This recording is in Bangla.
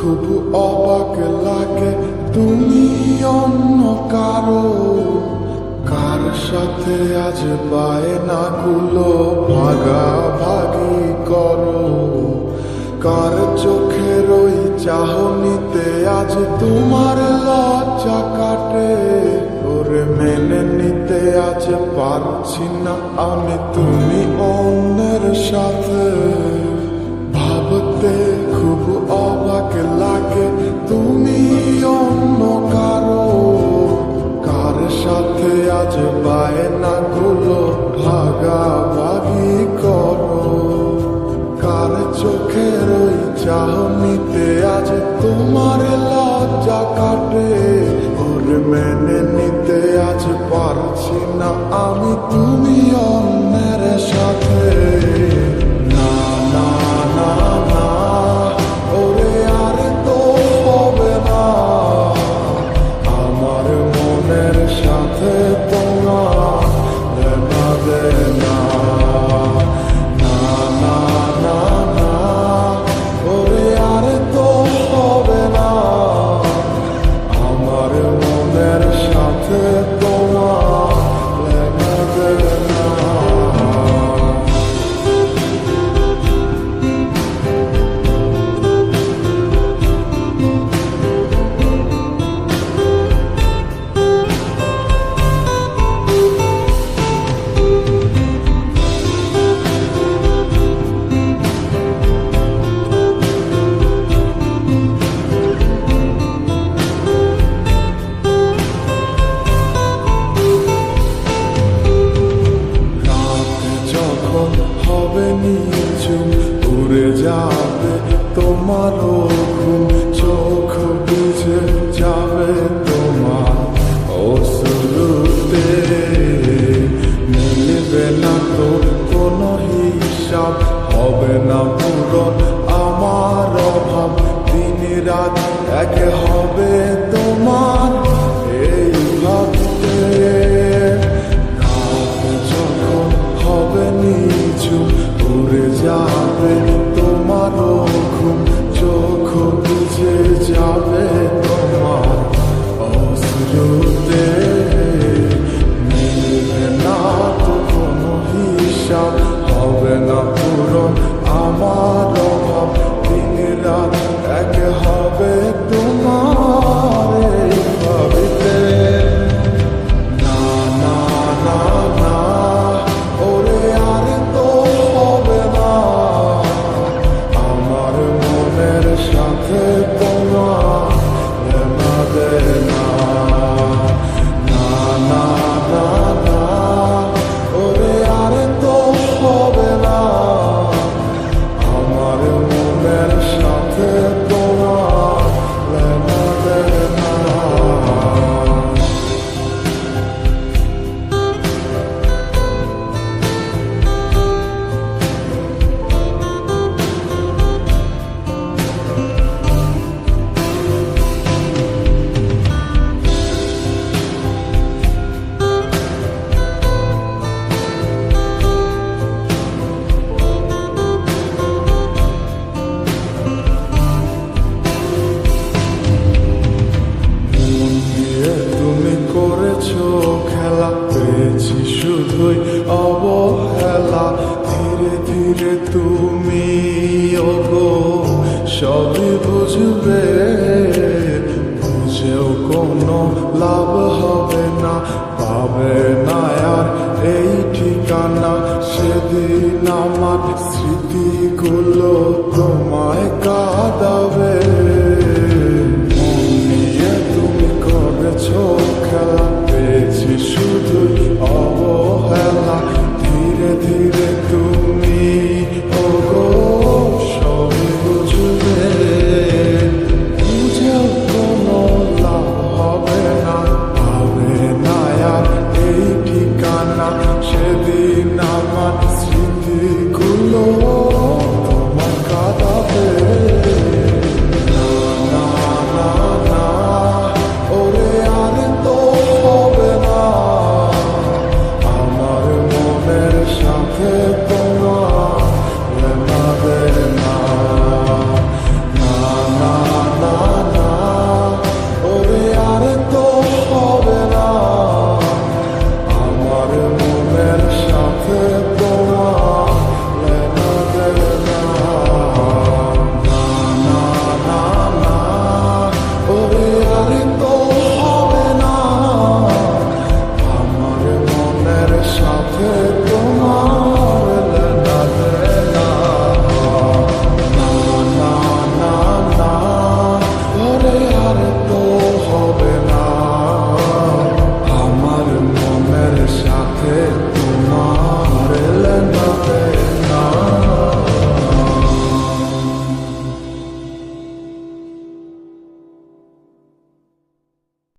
খুব অবাক লাগে তুমি অন্য কারো, কার সাথে আজ বায়নাগুলো ভাগাভাগি করো, কার চোখের ওই চাহনিতে আজ তোমার লজ্জা কাটে। ওরে মেনে নিতে আজ পারছি না আমি তুমি অন্যের সাথে, ভাবতে খুব অবাক লাগে তুমি অন্য কারো, কার সাথে আজ বায়নাগুলো ভাগাভাগি করো, কার চোখের ওই চাহনিতে আজ তোমার লজ্জা কাটে। ওরে মেনে নিতে আজ পারছি না আমি তুমি অন্যের সাথে। না না না না, ওরে আর তো হবে না, আমার মনের সাথে তোমার লেনা দেনা। না না না না, ওরে আর তো হবে না, আমার মনের সাথে তোমার লেনা দেনা। হবে নিঝুম উড়ে যাবে তোমারও ঘুম, চোখ বুঝে যাবে তোমার অশ্রুতে, মিলবে না তো কোনো হিসাব, হবে না পূরণ আমার অভাব, দিন রাত এক হবে তোমার এই ভাবতে। যখন হবে নিঝুম উড়ে যাবে তোমারও ঘুম, চোখ বুঝে যাবে তোমার অশ্রুতে, মিলবে না তো কোনো হিসাব, হবে না পূরণ আমার অভাব, দিন রাত এক হবে তোমার এই ভাবিতে। না না না না, ওরে আর তো হবে না, আমার মনের সাথে তোমার লেনা দেনা। না না না না, ওরে আর তো হবে না, আমার মনের সাথে তোমার লেনা দেনা। তুমি করেছো খেলা, পেয়েছি শুধুই অবহেলা, ধীরে ধীরে তুমি ওগো সবই বুঝবে, বুঝেও কোনো লাভ হবে না, পাবে না আর এই ঠিকানা, সেদিন আমার